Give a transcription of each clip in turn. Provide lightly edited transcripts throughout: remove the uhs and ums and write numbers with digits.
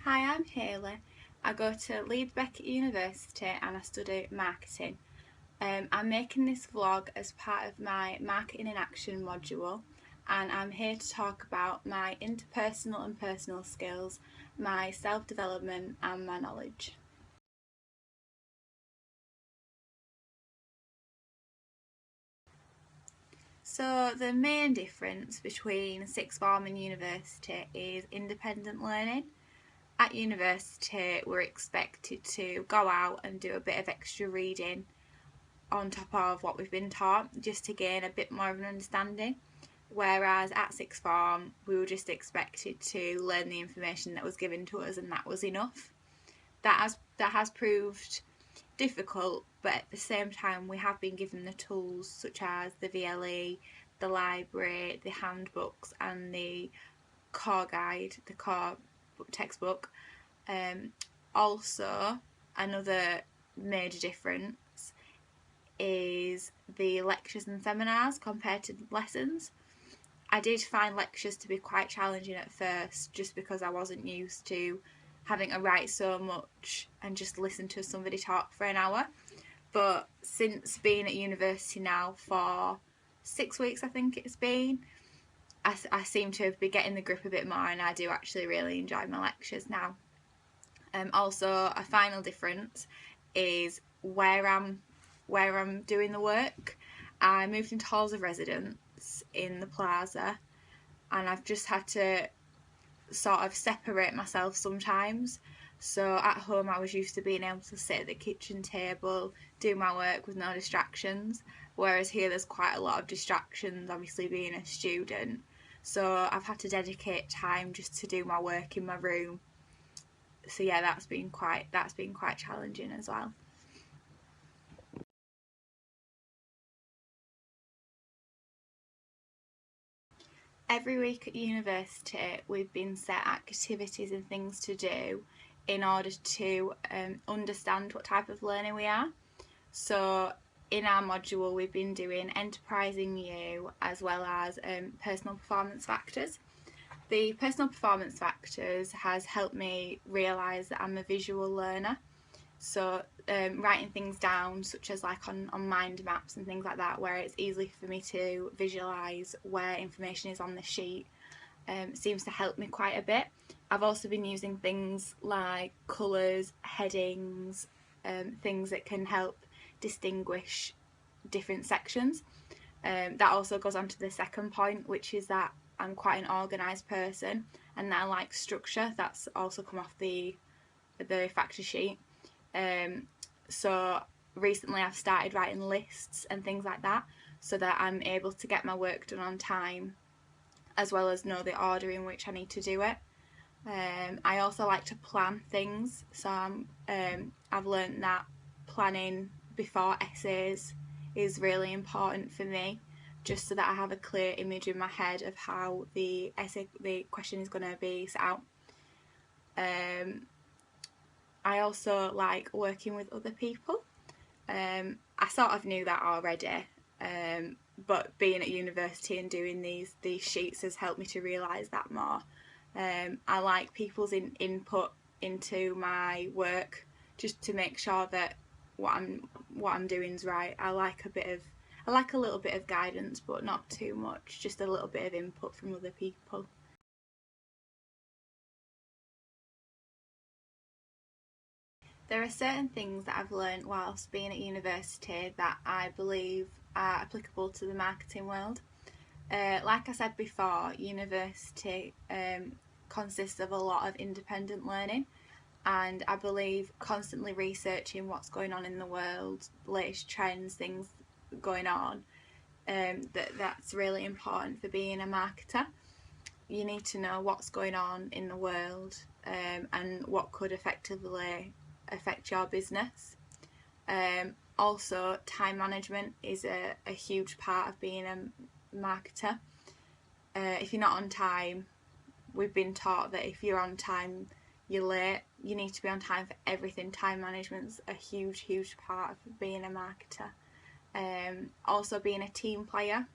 Hi, I'm Hayley. I go to Leeds Beckett University and I study marketing. I'm making this vlog as part of my Marketing in Action module, and I'm here to talk about my interpersonal and personal skills, my self-development and my knowledge. So the main difference between sixth form and university is independent learning. At university we're expected to go out and do a bit of extra reading on top of what we've been taught, just to gain a bit more of an understanding, whereas at sixth form we were just expected to learn the information that was given to us and that was enough. That has proved difficult, but at the same time we have been given the tools such as the VLE, the library, the handbooks and the core guide, the core textbook. Also, another major difference is the lectures and seminars compared to lessons. I did find lectures to be quite challenging at first, just because I wasn't used to having to write so much and just listen to somebody talk for an hour. But since being at university now for 6 weeks, I think it's been, I seem to be getting the grip a bit more, and I do actually really enjoy my lectures now. Also, a final difference is where I'm doing the work. I moved into halls of residence in the plaza, and I've just had to sort of separate myself sometimes. So at home I was used to being able to sit at the kitchen table, do my work with no distractions, whereas here there's quite a lot of distractions, obviously being a student. So I've had to dedicate time just to do my work in my room. So yeah, that's been quite challenging as well. Every week at university we've been set activities and things to do in order to understand what type of learner we are. So in our module we've been doing enterprising you as well as personal performance factors. The personal performance factors has helped me realise that I'm a visual learner. So writing things down, such as like on mind maps and things like that, where it's easy for me to visualise where information is on the sheet, seems to help me quite a bit. I've also been using things like colours, headings, things that can help distinguish different sections. That also goes on to the second point, which is that I'm quite an organised person and that I like structure. That's also come off the factor sheet. So recently I've started writing lists and things like that, so that I'm able to get my work done on time, as well as know the order in which I need to do it. I also like to plan things, so I've learned that planning before essays is really important for me, just so that I have a clear image in my head of how the question is going to be set out. I also like working with other people. I sort of knew that already, but being at university and doing these sheets has helped me to realise that more. I like people's input into my work, just to make sure that what I'm doing is right. I like a little bit of guidance, but not too much, just a little bit of input from other people. There are certain things that I've learned whilst being at university that I believe are applicable to the marketing world. Like I said before, university consists of a lot of independent learning, and I believe constantly researching what's going on in the world, latest trends, things going on, that's really important for being a marketer. You need to know what's going on in the world, and what could effectively affect your business. Also, time management is a huge part of being a marketer. If you're not on time, we've been taught that if you're on time, you're late. You need to be on time for everything. Time management's a huge part of being a marketer. Also, being a team player.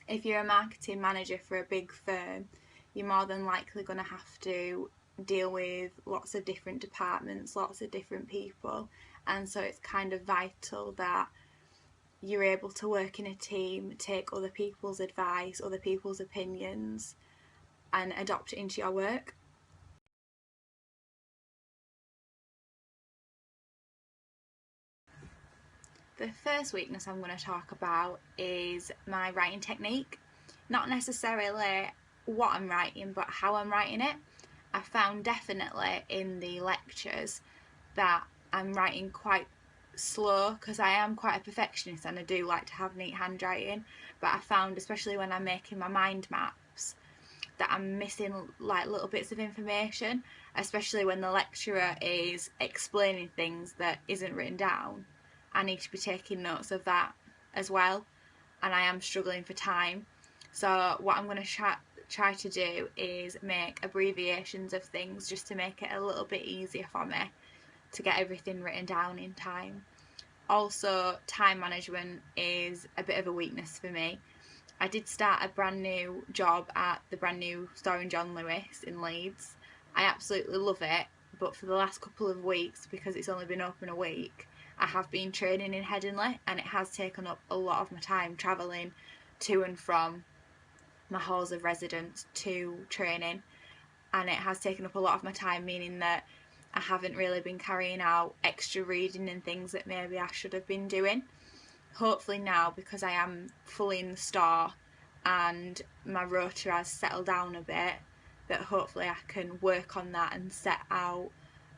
If you're a marketing manager for a big firm, you're more than likely going to have to deal with lots of different departments, lots of different people, and so it's kind of vital that you're able to work in a team, take other people's advice, other people's opinions, and adopt it into your work. The first weakness I'm going to talk about is my writing technique. Not necessarily what I'm writing, but how I'm writing it. I found definitely in the lectures that I'm writing quite slow, because I am quite a perfectionist and I do like to have neat handwriting, but I found, especially when I'm making my mind maps, that I'm missing like little bits of information, especially when the lecturer is explaining things that isn't written down. I need to be taking notes of that as well, and I am struggling for time. So what I'm going to try to do is make abbreviations of things, just to make it a little bit easier for me to get everything written down in time. Also, time management is a bit of a weakness for me. I did start a brand new job at the brand new store in John Lewis in Leeds. I absolutely love it, but for the last couple of weeks, because it's only been open a week, I have been training in Headingley, and it has taken up a lot of my time travelling to and from my halls of residence to training, and it has taken up a lot of my time, meaning that I haven't really been carrying out extra reading and things that maybe I should have been doing. Hopefully now, because I am fully in the store and my rota has settled down a bit, that hopefully I can work on that and set out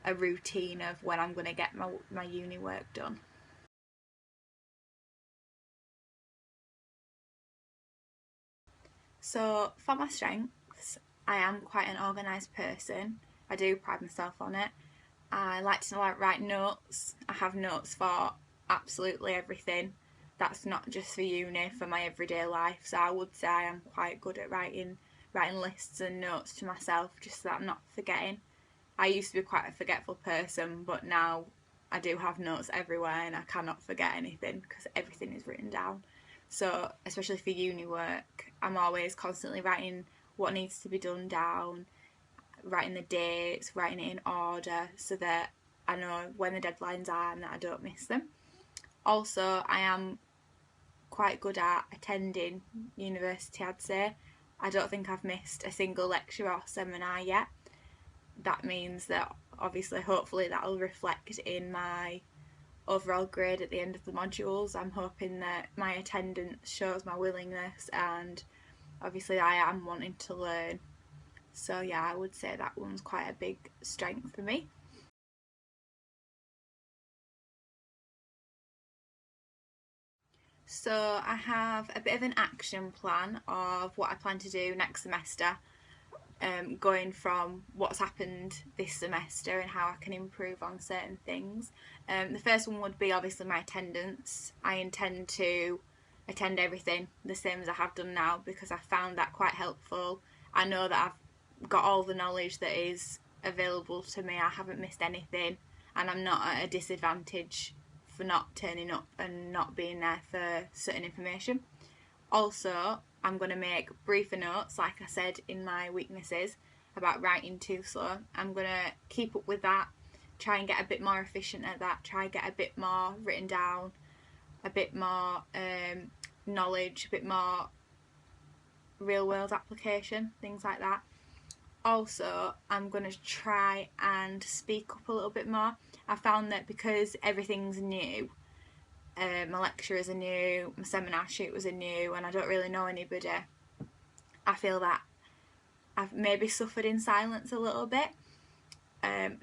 a routine of when I'm going to get my uni work done. So for my strengths, I am quite an organised person. I do pride myself on it. I like to write notes. I have notes for absolutely everything. That's not just for uni, for my everyday life. So I would say I am quite good at writing lists and notes to myself, just so that I'm not forgetting. I used to be quite a forgetful person, but now I do have notes everywhere and I cannot forget anything because everything is written down. So especially for uni work, I'm always constantly writing what needs to be done down, writing the dates, writing it in order, so that I know when the deadlines are and that I don't miss them. Also, I am quite good at attending university, I'd say. I don't think I've missed a single lecture or seminar yet. That means that obviously, hopefully, that'll reflect in my overall grade at the end of the modules. I'm hoping that my attendance shows my willingness, and obviously I am wanting to learn. So yeah, I would say that one's quite a big strength for me. So I have a bit of an action plan of what I plan to do next semester, going from what's happened this semester and how I can improve on certain things. The first one would be obviously my attendance. I intend to attend everything the same as I have done now, because I found that quite helpful. I know that I've got all the knowledge that is available to me. I haven't missed anything, and I'm not at a disadvantage for not turning up and not being there for certain information. Also, I'm going to make briefer notes, like I said in my weaknesses about writing too slow. I'm going to keep up with that, try and get a bit more efficient at that, try and get a bit more written down, a bit more knowledge, a bit more real world application, things like that. Also, I'm going to try and speak up a little bit more. I found that because everything's new, my lecturers are new, my seminar tutors are new, and I don't really know anybody, I feel that I've maybe suffered in silence a little bit,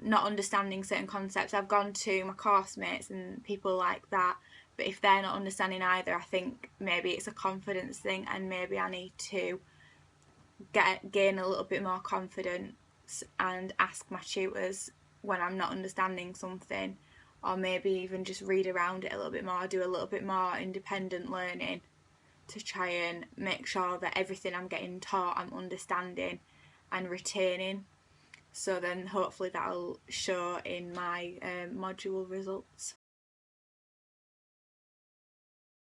not understanding certain concepts. I've gone to my course mates and people like that, but if they're not understanding either, I think maybe it's a confidence thing, and maybe I need to gain a little bit more confidence and ask my tutors when I'm not understanding something, or maybe even just read around it a little bit more, do a little bit more independent learning to try and make sure that everything I'm getting taught I'm understanding and retaining. So then hopefully that'll show in my module results.